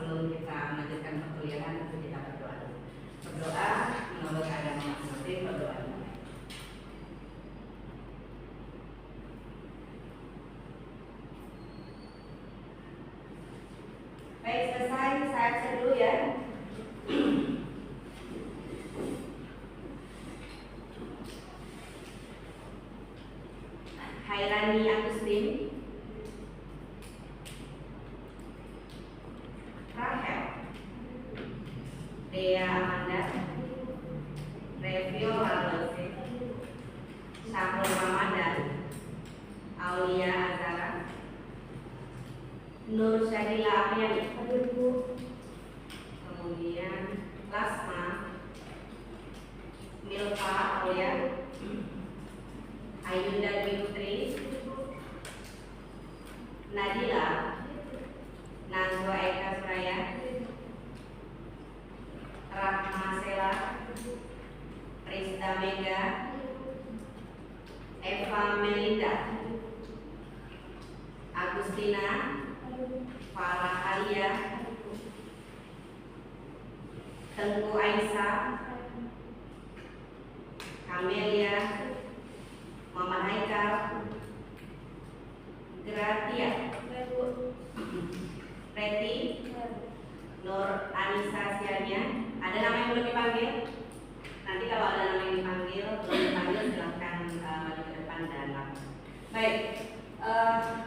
sebelum kita melanjutkan perkuliahan tentu kita berdoa dulu. Berdoa menurut agama masing-masing, berdoa dulu. Baik, selesai. Saya cek dulu ya. Hairani Agustin, Rahel, Dea Amanda, Revio Lalose, Syahrul Ramadan, Aulia Azara, Nur Syahila Apriani, kemudian Lasma, Milva Aulia, Ayunda Dwi Putri, Nadila, Nazwa Eka Suraya, Rahma Sela, Rizda Mega, Eva Melinda, Agustina, Farah Alia, Tengku Aisyah, Kamelia, Mama Haikal, Gratia, Reti, Nur Anissa Siania. Ada nama yang belum dipanggil? Nanti kalau ada nama yang dipanggil, belum dipanggil silahkan maju ke depan dan langsung. Baik,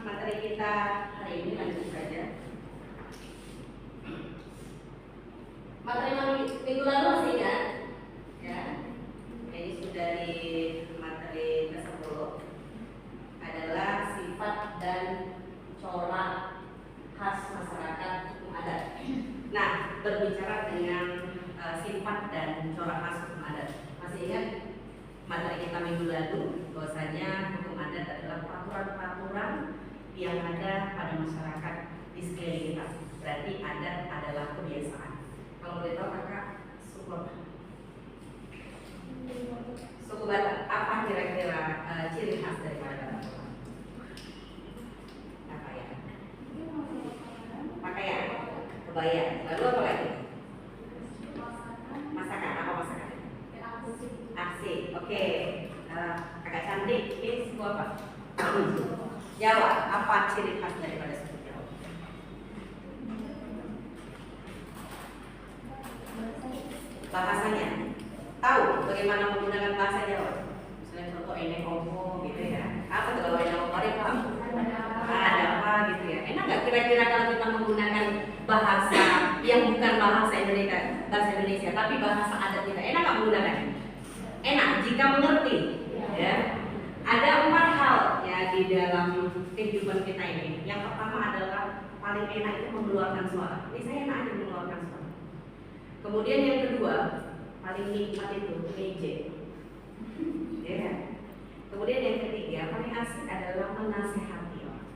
materi kita hari ini lanjut saja. Materi minggu lalu masih ingat? Ya, ini sudah di materi ke-10 adalah sifat dan corak khas masyarakat hukum adat. Nah, berbicara dengan sifat dan corak khas hukum adat, masih ingat materi kita minggu lalu bahwasanya hukum adat adalah peraturan-peraturan yang ada pada masyarakat di sekeliling kita. Berarti adat adalah kebiasaan. Kalau boleh tahu kakak, suku apa? Suku Batak. Apa kira-kira ciri khas daripada Batak? Apa ya? Pakaian, kebaya. Lalu apa lagi? Masakan. Apa masakan? Aksi. Oke. Kakak cantik. Ini suku apa? Jawa. Apa ciri khas daripada suku Jawa? Bahasanya. Tahu bagaimana menggunakan bahasa Jawa? Misalnya contoh enek opo gitu ya. Apa tuh kalau enek opo dia paham? Ada apa gitu ya. Enak nggak kira-kira kalau kita menggunakan bahasa yang bukan bahasa Indonesia, tapi bahasa adat kita? Enak nggak menggunakan? Enak jika mengerti. Ya. Ada 4 hal ya di dalam kehidupan kita ini. Yang pertama adalah paling enak itu mengeluarkan suara. Ini saya enak aja mengeluarkan suara. Kemudian yang kedua, paling nikmat itu meje. Ya. Kemudian yang ketiga, paling asik adalah menasehati orang.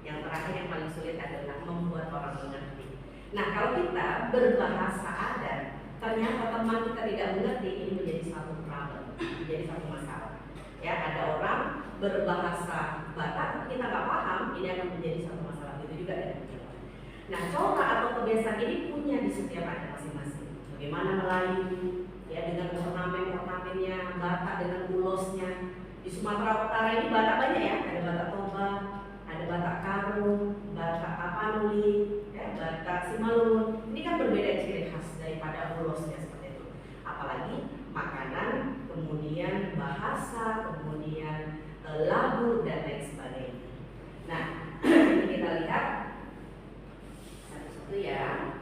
Yang terakhir yang paling sulit adalah membuat orang mengerti. Nah, kalau kita berbahasa adat, ternyata teman kita tidak mengerti, ini menjadi satu problem, menjadi satu masalah. Ya, ada orang berbahasa Batak, kita nggak paham, ini akan menjadi satu masalah. Itu juga ada. Nah, corak atau kebiasaan ini punya di setiap adat masing-masing. Bagaimana Melayu, ya dengan ornamen-ornamennya, Batak dengan ulosnya. Di Sumatera Utara ini Batak banyak ya, ada Batak Toba, ada Batak Karung, Batak Tapanuli, ya, Batak Simalungun. Ini kan berbeda ciri khas daripada ulosnya seperti itu. Apalagi makanan, kemudian bahasa, kemudian lagu dan lain sebagainya. Nah, ini kita lihat satu-satu ya.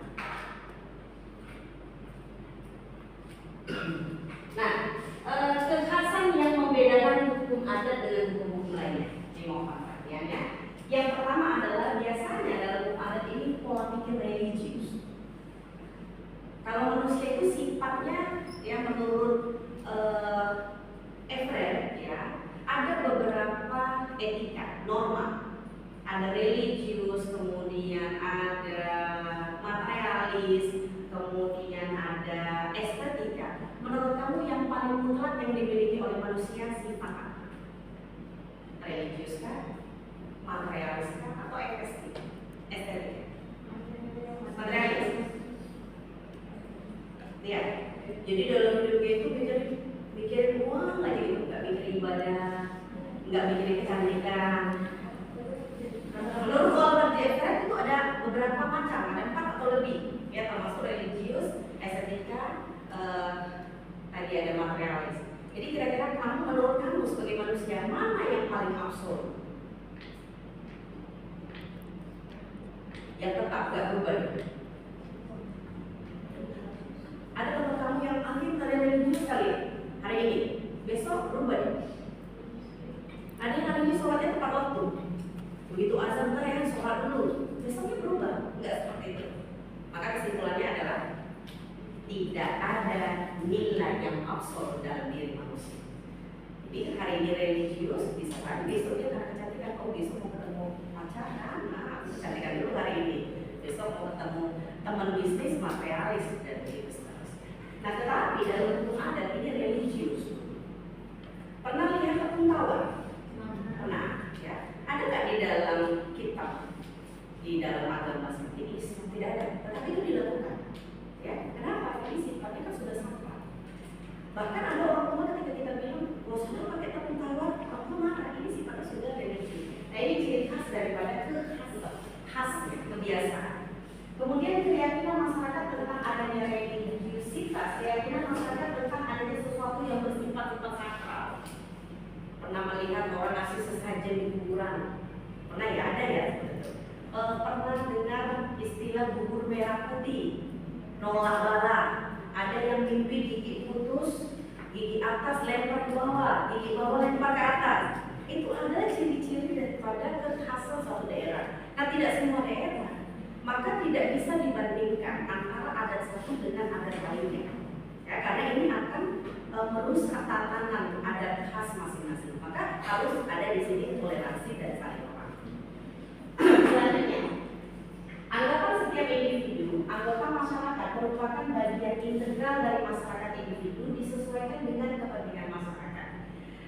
Nah, kekhasan yang membedakan hukum adat dengan hukum lainnya, ini mohon perhatiannya. Yang pertama adalah biasanya dalam hukum adat ini pola pikir religius. Kalau manusia itu sifatnya ya menurut Efren ya ada beberapa etika, norma, ada religius, kemudian ada materialis, kemudian ada estetika. Menurut kamu yang paling mutlak yang dimiliki oleh manusia sifat apa? Religius kan? Materialis kan? Atau estetika? Materialis. Ya. Jadi dalam hidupnya itu mikirin uang aja gitu, nggak mikirin ibadah, nggak mikirin kecantikan. Menurut Walter Jeffrey itu ada beberapa macam, ada 4 atau lebih, ya, termasuk religius, estetika, tadi ada materialis. Jadi kira-kira kamu, menurut kamu sebagai manusia, mana yang paling absolut? Yang tetap gak berubah? Ada teman kamu yang akhir kalian religius kali ya? Hari ini, besok berubah ya? Ada yang hari ini sholatnya tepat waktu. Begitu azan ya, sholat dulu, besoknya berubah. Enggak seperti itu. Maka kesimpulannya adalah tidak ada nilai yang absolut dalam diri manusia. Jadi hari ini religius, bisa kan besoknya karena kecantikan. Oh, besok mau ketemu pacaran, nah kecantikan dulu hari ini. Besok mau ketemu teman bisnis, materialis, dan begitu seterusnya. Nah, tetapi dalam hukum adat ini religius. Pernah lihat tepung tawar? Pernah, ya. Ada nggak di dalam kitab, di dalam agama seperti ini? Tidak ada, tetapi itu dilakukan. Ya, kenapa? Ini sifatnya kan sudah sakral. Bahkan ada orang tua ketika kita bilang, "Gak usah pakai tepung tawar," orang tua marah. Ini sifatnya sudah religius. Nah, ini ciri khas daripada khasnya, kebiasaan. Kemudian keyakinan masyarakat tentang adanya religiusitas, keyakinan masyarakat tentang adanya sesuatu yang bersifat-sifat sakral. Pernah melihat orang ngasih sesajen di kuburan? Pernah ya, ada ya? Pernah dengar istilah bubur merah putih, nolak bala? Ada yang mimpi gigi putus, gigi atas lempar ke bawah, gigi bawah lempar ke atas. Itu adalah ciri-ciri daripada kekhasan suatu daerah. Nah, tidak semua daerah, maka tidak bisa dibandingkan antara adat satu dengan adat lainnya. Ya, karena ini akan merusak tatanan adat khas masing-masing. Maka harus ada di sini toleransi dan saling memahami. Selanjutnya, anggapan setiap individu, anggota masyarakat merupakan bagian integral dari masyarakat individu disesuaikan dengan kepentingan masyarakat.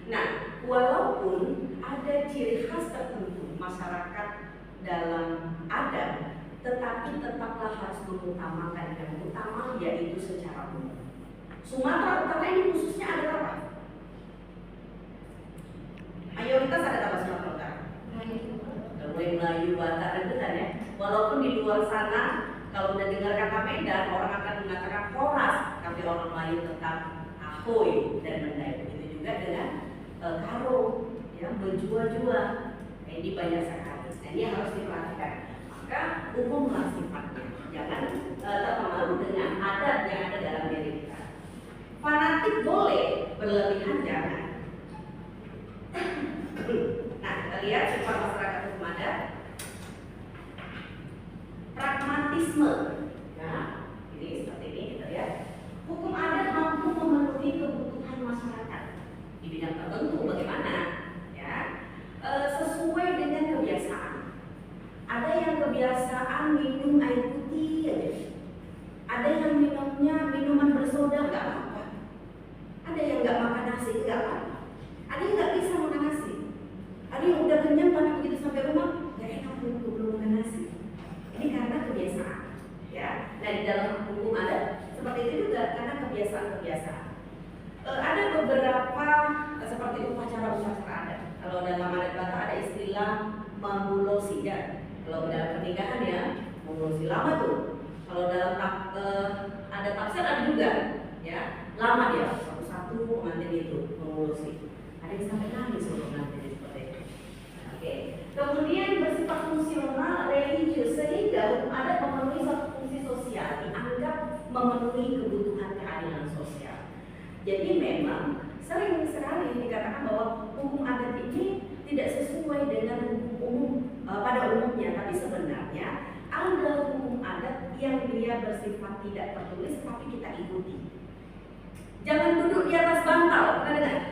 Nah, walaupun ada ciri khas tertentu masyarakat dalam adat, tetapi tetaplah harus mengutamakan yang utama, yaitu secara umum. Sumatera Utara ini khususnya ada apa? Mayoritas ada apa Sumatera Utara? Mulai Melayu, Batak, dan Ketan ya. Walaupun di luar sana, kalau udah dengar kata Medan, orang akan mengatakan Horas, tapi orang Melayu tetap Ahoy dan Mendai. Begitu juga dengan Karo, ya, Bejua-jua. Nah, ini banyak sekali. Nah, ini harus diperhatikan. Maka umumlah sifatnya, jangan terpengaruh dengan adat yang ada dalam diri kita. Fanatik boleh, berlebihan jangan. Nah, kita lihat sifat masyarakat hukum adat. Pragmatisme. Nah, ini seperti ini kita lihat. Hukum adat mampu memenuhi kebutuhan masyarakat di bidang tertentu. Bagaimana? Ya, sesuai dengan kebiasaan. Ada yang kebiasaan minum air putih aja. Ada yang minumnya minuman bersoda, nggak apa-apa. Ada yang nggak makan nasi, nggak apa-apa. Ada yang nggak bisa makan nasi. Ada yang udah kenyang tapi begitu sampai rumah nggak enak belum makan nasi. Ini karena kebiasaan, ya. Nah, di dalam hukum adat seperti itu juga karena kebiasaan-kebiasaan. Ada beberapa seperti upacara-upacara adat. Kalau dalam adat Batak ada istilah mambulosi ya. Kalau dalam pernikahan ya mambulosi lama tuh. Kalau dalam ada tafsir ada juga, ya, lama dia satu-satu pengantin itu mambulosi. Ada yang sampai nangis untuk pengantin seperti itu. Oke. Kemudian bersifat fungsional, religius, sehingga hukum adat memenuhi suatu fungsi sosial, dianggap memenuhi kebutuhan keadilan sosial. Jadi memang sering sekali dikatakan bahwa hukum adat ini tidak sesuai dengan hukum umum pada umumnya, tapi sebenarnya ada hukum adat yang dia bersifat tidak tertulis tapi kita ikuti. Jangan duduk di atas bantal, pernah dengar?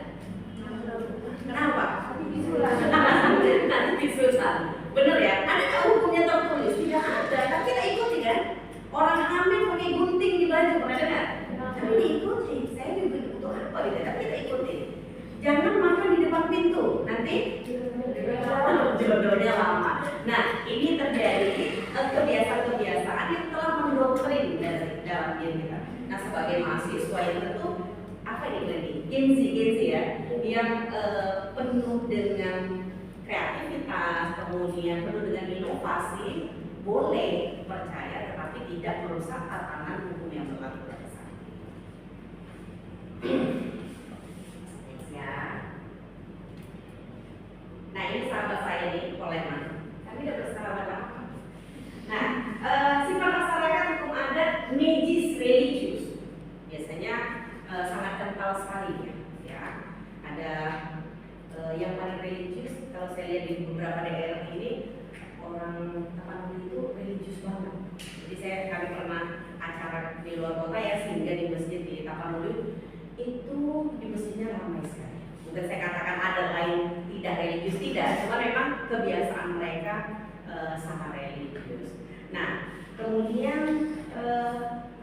Kenapa? Nanti disusan. Bener ya? Ada nggak hukumnya tertulis? Tidak ada, tapi kita ikuti kan? Orang hamil pakai gunting di baju, pernah dengar? Tapi diikuti. Saya juga butuh apa gitu, tapi kita ikuti. Jangan makan di depan pintu, nanti jodohnya lama. Nah, ini terjadi kebiasaan-kebiasaan yang telah mendoktrin dari dalam diri kita. Nah, sebagai mahasiswa yang tentu apa ini Gen Z ya, yang penuh dengan kreativitas, kemudian penuh dengan inovasi, boleh percaya tetapi tidak merusak tatanan hukum yang berlaku pada saat ini. Ya. Nah ini sahabat saya ini Coleman, kami udah bersahabat lama. Nah, sifat masyarakat hukum adat magis religius biasanya sangat kental sekali ya. Ada yang paling religius, kalau saya lihat di beberapa daerah ini orang Tapanuli itu religius banget. Jadi kami pernah acara di luar kota ya, sehingga di masjid di Tapanuli itu di masjidnya ramai sekali. Bukan saya katakan ada lain tidak religius, tidak, cuma memang kebiasaan mereka sangat religius. Nah, kemudian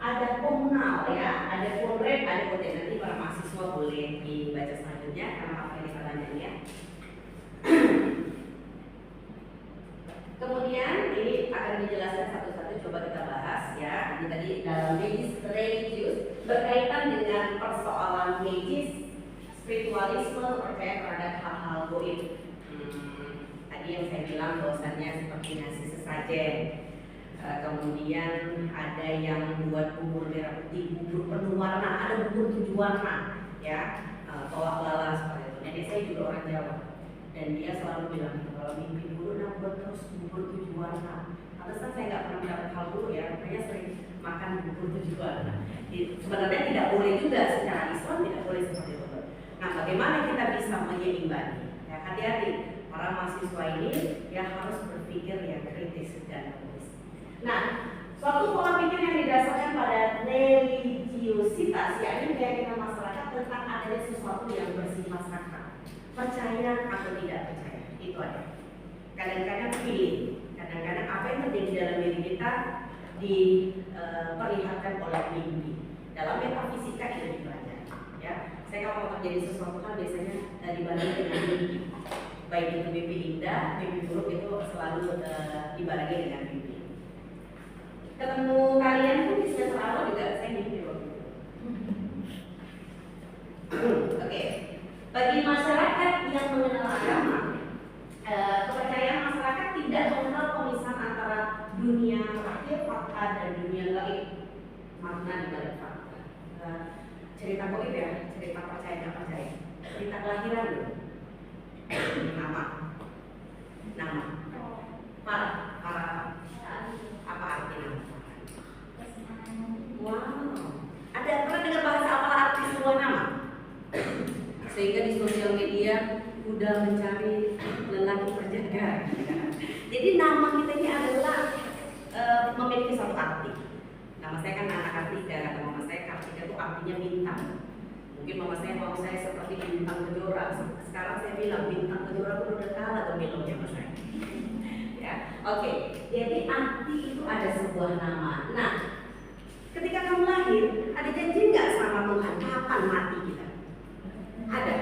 ada komunal ya, ada konrep, ada konten. Nanti para mahasiswa boleh dibaca selanjutnya karena apa ini pertanyaannya ya. Kemudian ini akan dijelaskan satu-satu, coba kita bahas ya. Ini tadi dalam magis religius berkaitan dengan persoalan magis, spiritualisme, percaya terhadap hal-hal goib. Tadi yang saya bilang bahwasannya seperti nasi sesajen. Kemudian ada yang buat bubur merah putih, bubur penuh warna, ada bubur 7 warna, ya, tolak bala seperti itu. Nenek saya juga orang Jawa, dan dia selalu bilang kalau mimpi dulu nak buat terus bubur 7 warna. Pantesan saya nggak pernah mendapat hal dulu ya, makanya sering makan bubur 7 warna. Sebenarnya tidak boleh juga secara Islam, tidak boleh seperti itu. Nah, bagaimana kita bisa menyeimbangi? Ya, hati-hati para mahasiswa ini ya harus berpikir yang kritis dan logis. Nah, suatu pola pikir yang didasarkan pada religiositas, yakni keyakinan masyarakat tentang adanya sesuatu yang bersifat sakral, percaya atau tidak percaya, itu ada. Kadang-kadang pilih, kadang-kadang apa yang terjadi dalam diri kita diperlihatkan oleh mimpi. Dalam metafisika itu dipelajari. Ya, saya kalau terjadi sesuatu hal biasanya dibarengi dengan mimpi. Baik itu mimpi indah, mimpi buruk itu selalu dibarengi dengan mimpi. Ketemu kalian pun di semester awal juga saya mimpi waktu itu. Oke. Bagi masyarakat yang mengenal agama, kepercayaan masyarakat tidak mengenal pemisahan antara dunia lahir fakta dan dunia gaib, makna di balik fakta. Cerita gaib ya, cerita percaya nggak percaya, cerita kelahiran loh. Nama, para apa artinya? Wow, ada pernah dengar bahasa apa arti sebuah nama? Sehingga di sosial media udah mencari lelaki penjaga. Jadi nama kita ini adalah memiliki satu arti. Nama saya kan anak Kartika, kata mama saya Kartika itu artinya bintang. Mungkin mama saya mau saya seperti bintang kejora. Sekarang saya bilang bintang kejora pun udah kalah pemilunya mas saya. Ya, oke. Jadi arti itu ada sebuah nama. Nah, ketika kamu lahir, ada janji nggak sama Tuhan kapan mati kita? Ada.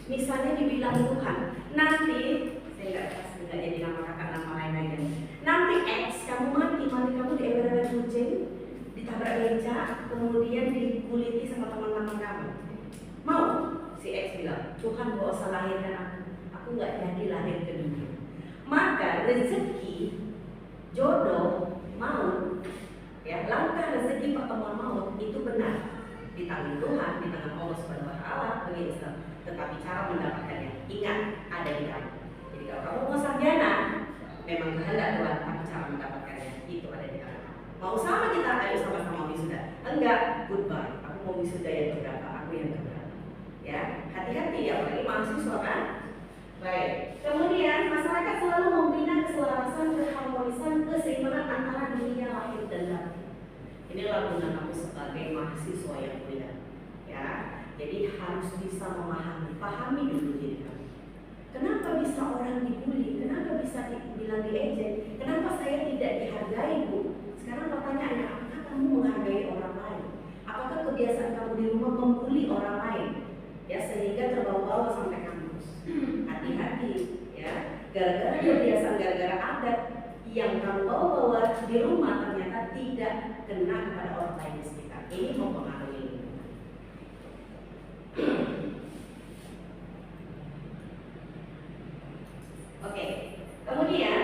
Misalnya dibilang Tuhan, nanti saya nggak jadi nama kakak, nama lain aja. Nanti X kamu mati kamu diembel-embel kucing, ditabrak beca, kemudian dikuliti sama teman-teman kamu. Mau? Si X bilang, Tuhan gak usah lahirkan aku nggak jadi lahir ke dunia. Maka rezeki, jodoh, maut, ya langkah rezeki pertemuan maut itu benar di tangan Tuhan, di tangan Allah Subhanahu Wa Taala bagi Islam. Tetapi cara mendapatkannya, ingat ada di kamu. Jadi kalau kamu mau sarjana, memang kehendak Tuhan, tapi cara mendapatkannya itu ada di kamu. Mau sama kita, ayo sama-sama wisuda. Enggak, goodbye. Aku mau wisuda yang berapa, aku yang berapa. Ya, hati-hati ya, apalagi mahasiswa kan. Baik. Kemudian masyarakat selalu membina keselarasan, keharmonisan, keseimbangan antara dunia lahir dan batin. Inilah guna kamu sebagai mahasiswa yang mulia. Ya, jadi harus bisa pahami dulu diri kamu. Kenapa bisa orang dibully? Kenapa bisa dibilang diejek? Kenapa saya tidak dihargai, Bu? Sekarang pertanyaannya, apakah kamu menghargai orang lain? Apakah kebiasaan kamu di rumah membuli orang lain? Ya, sehingga terbawa-bawa sampai kampus. Hati-hati, ya. Gara-gara kebiasaan, gara-gara adat yang kamu bawa-bawa di rumah ternyata tidak kena kepada orang lain di sekitar. ini mempengaruhi lingkungan. Oke, kemudian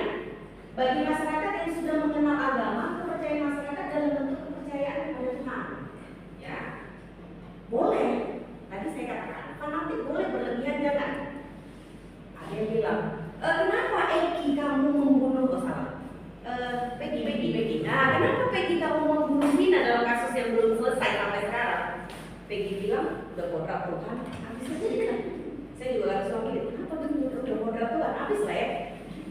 bagi masyarakat yang sudah mengenal agama, kepercayaan masyarakat dalam bentuk kepercayaan pada Tuhan, ya boleh. Tadi saya katakan fanatik boleh, berlebihan jangan. Ada yang bilang, kenapa Eki kamu membunuh Peggy. Nah, kenapa Peggy kamu membunuh Vina dalam kasus yang belum selesai sampai sekarang? Peggy bilang udah kodrat Tuhan, habis aja kan. Saya juga harus suami, kenapa begitu udah kodrat Tuhan, habis lah ya.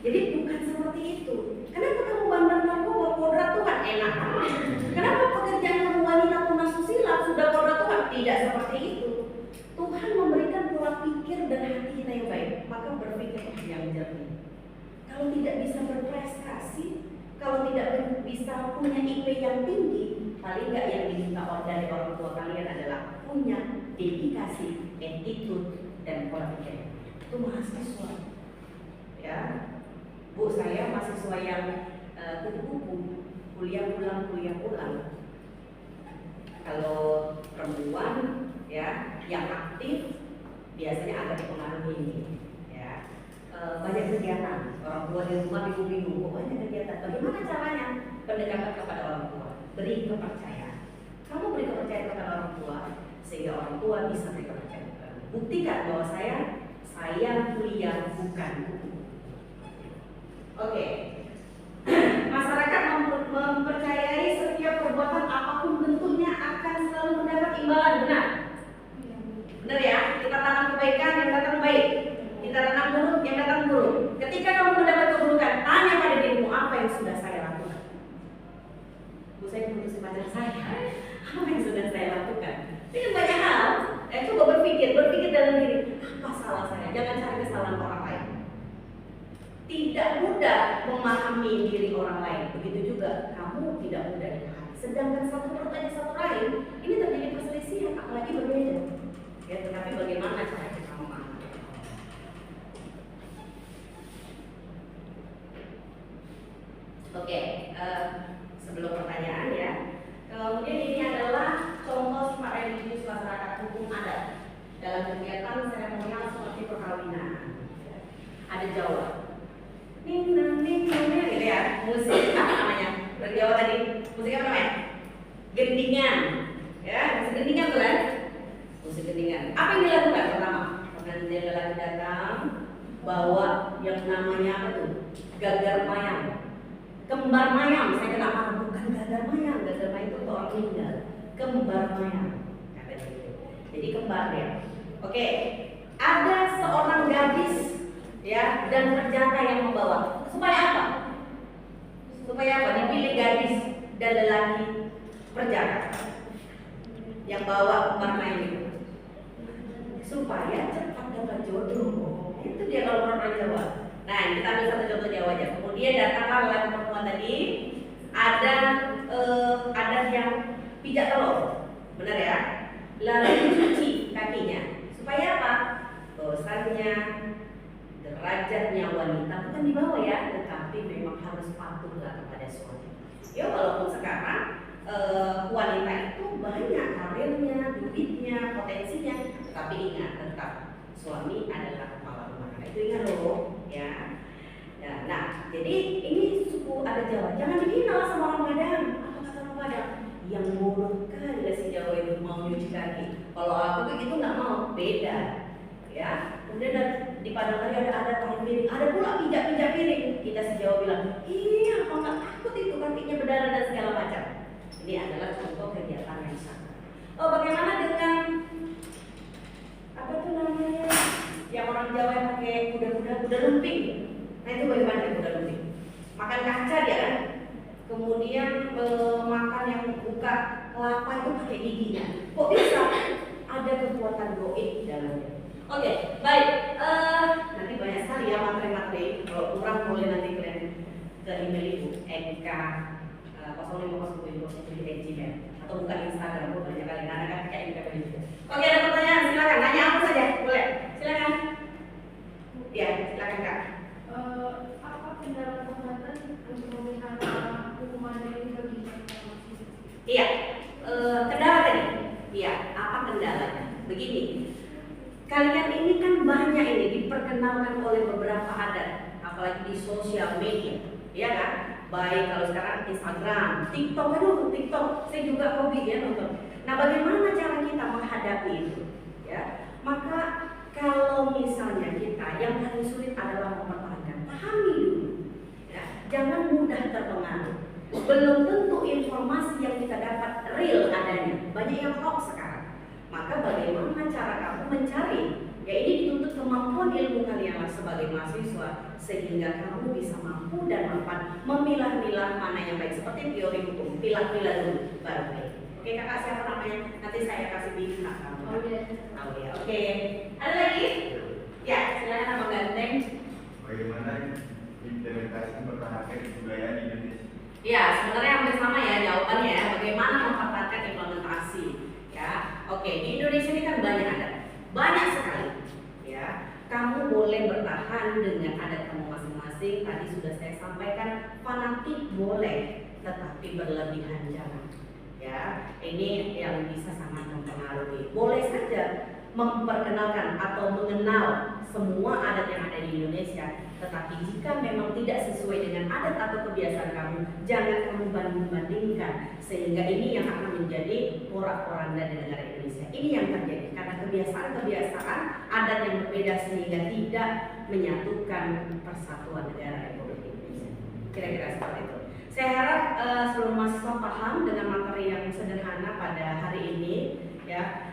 Jadi bukan seperti itu. Kenapa kamu bandar narkoba kodrat Tuhan, enak aja. Kenapa pekerjaan kamu wanita penasusila sudah kodrat Tuhan? Tidak seperti itu. Tuhan memberikan pola pikir dan hati kita yang baik, maka berpikir yang jernih. Kalau tidak bisa berprestasi, kalau tidak bisa punya IP yang tinggi, paling nggak yang diminta dari orang tua kalian adalah punya dedikasi, attitude, dan pola pikir. Itu mahasiswa, ya. Bu, saya mahasiswa yang kupu-kupu, kuliah pulang. Kalau perempuan, ya, yang aktif biasanya agak dipengaruhi ini, ya. Banyak kegiatan, orang tua di rumah bingung-bingung, banyak kegiatan. Bagaimana caranya? Pendekatan kepada orang tua, beri kepercayaan. Kamu beri kepercayaan kepada orang tua, sehingga orang tua bisa beri kepercayaan kepada kamu. Buktikan bahwa saya kuliah bukan buku. Oke. Masyarakat mempercayai setiap perbuatan apapun bentuknya akan selalu mendapat imbalan, benar? Benar ya? Kita tanam kebaikan yang datang baik. Kita tanam buruk yang datang buruk. Ketika kamu mendapat keburukan, tanya pada dirimu, apa yang sudah saya lakukan? Bu, saya memutus pacar saya. Apa yang sudah saya lakukan? Ini banyak hal. Coba berpikir dalam diri, apa salah saya? Jangan cari kesalahan orang lain. Tidak mudah memahami diri orang lain. Begitu juga kamu tidak mudah dipahami. Sedangkan satu bertanya satu lain, ini terjadi perselisihan, apalagi berbeda. Ya, tetapi bagaimana cara kita memahami? Oke, sebelum pertanyaan ya. Kemudian ini adalah contoh sifat religius masyarakat hukum adat dalam kegiatan seremonial seperti perkawinan. Ada Jawa. Ning gitu ya, musik apa namanya? Dari Jawa tadi, musik apa namanya? Gendingan, ya, musik gendingan tuh kan? Musik gendingan. Apa yang dilakukan pertama? Pengantin lelaki datang, bawa yang namanya apa tuh? Gagar mayang, kembar mayang. Saya kenapa bukan gagar mayang? Gagar mayang itu untuk orang meninggal. Kembar mayang, jadi kembar ya. Oke, ada seorang gadis, ya, dan perjaka yang membawa. Supaya apa? Supaya apa? Dipilih gadis dan lelaki perjaka yang bawa kembar mayang itu, supaya cepat dapat jodoh. Itu dia kalau orang Jawa. Nah, kita ambil satu contoh Jawa aja. Kemudian datanglah lelaki perempuan tadi. Ada yang pijat telur, benar ya? Lalu cuci kakinya. Supaya apa? Bahwasannya derajatnya wanita bukan di bawah ya, tetapi memang harus patuhlah kepada suami. Ya, walaupun sekarang wanita itu banyak karirnya, duitnya, potensinya, tetapi ingat tetap suami adalah kepala rumah tangga. Itu ingat loh, ya. Nah, jadi ini suku adat Jawa. Jangan dihina sama orang Padang. Apa kata orang Padang? Yang bodoh kali si Jawa itu mau nyuci kaki. Kalau aku begitu nggak mau, beda, ya. Kemudian di Padang tadi ada tarik piring, ada pula pijak piring. Kita si Jawa bilang, iya, apa nggak takut itu kakinya berdarah dan segala macam. Ini adalah contoh kegiatan yang sama. Bagaimana dengan apa itu namanya? Yang orang Jawa yang pakai kuda lumping. Nah, itu bagaimana kuda lumping? Makan kaca dia kan? Kemudian makan yang buka kelapa itu pakai giginya. Kok bisa? Ada kekuatan goib di dalamnya. Oke, baik. Nanti banyak sekali ya materi-materi. Kalau kurang boleh nanti kalian ke email ibu NK 0507 atau buka Instagram, banyak kali karena kan kayak NK juga. Oke, ada pertanyaan, silakan nanya apa saja, boleh. Silakan. Ya, silakan Kak. Apa kendala pembuatan untuk memelihara hukuman dari bagi Iya, kendala tadi. Iya, apa kendalanya? Begini, kalian ini kan banyak ini diperkenalkan oleh beberapa adat, apalagi di sosial media, ya kan? Baik kalau sekarang Instagram, TikTok, aduh TikTok, saya juga hobi ya nonton. Nah, bagaimana cara kita menghadapi itu? Ya, maka kalau misalnya kita yang paling sulit adalah mempertahankan, pahami dulu, ya, jangan mudah terpengaruh. Belum tentu informasi yang kita dapat real adanya, banyak yang hoax sekarang. Maka bagaimana cara kamu mencari? Ya ini dituntut kemampuan ilmu kalian sebagai mahasiswa sehingga kamu bisa mampu dan mampan memilah-milah mana yang baik, seperti teori hukum, pilah-pilah dulu baru baik. Oke kakak, siapa namanya? Nanti saya kasih di kamu. Aulia. Oke. Ada lagi? Ya, silakan Abang Ganteng. Bagaimana implementasi mempertahankan kebudayaan di Indonesia? Ya, sebenarnya hampir sama ya jawabannya ya. Bagaimana mempertahankan implementasi? Ya, oke. Di Indonesia ini kan banyak sekali. Ya, kamu boleh bertahan dengan adat kamu masing-masing. Tadi sudah saya sampaikan, fanatik boleh, tetapi berlebihan jangan. Ya, ini yang bisa sangat mempengaruhi. Boleh saja memperkenalkan atau mengenal semua adat yang ada di Indonesia, tetapi jika memang tidak sesuai dengan adat atau kebiasaan kamu, jangan kamu banding-bandingkan, sehingga ini yang akan menjadi porak-poranda di negara Indonesia. Ini yang terjadi karena kebiasaan-kebiasaan adat yang berbeda sehingga tidak menyatukan persatuan negara Republik Indonesia. Kira-kira seperti itu. Saya harap seluruh mahasiswa paham dengan materi yang sederhana pada hari ini. Ya,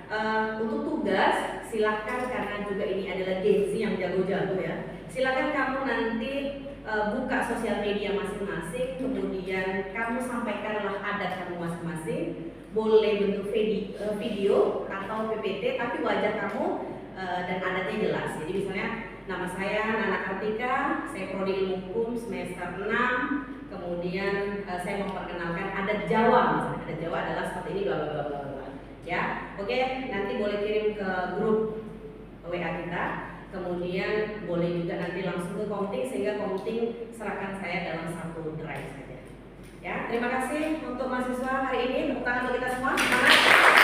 untuk tugas silakan, karena juga ini adalah Gen Z yang jago-jago ya. Silakan kamu nanti buka sosial media masing-masing, kemudian kamu sampaikanlah adat kamu masing-masing. Boleh bentuk video atau PPT, tapi wajah kamu dan adatnya jelas. Jadi misalnya nama saya Nana Kartika, saya prodi ilmu hukum semester 6. Kemudian saya memperkenalkan adat Jawa, misalnya adat Jawa adalah seperti ini, bla bla bla bla. Ya, oke, nanti boleh kirim ke grup WA kita. Kemudian boleh juga nanti langsung ke Komting, sehingga Komting serahkan saya dalam satu drive saja. Ya, terima kasih untuk mahasiswa hari ini. Tepuk tangan untuk kita semua. Semangat.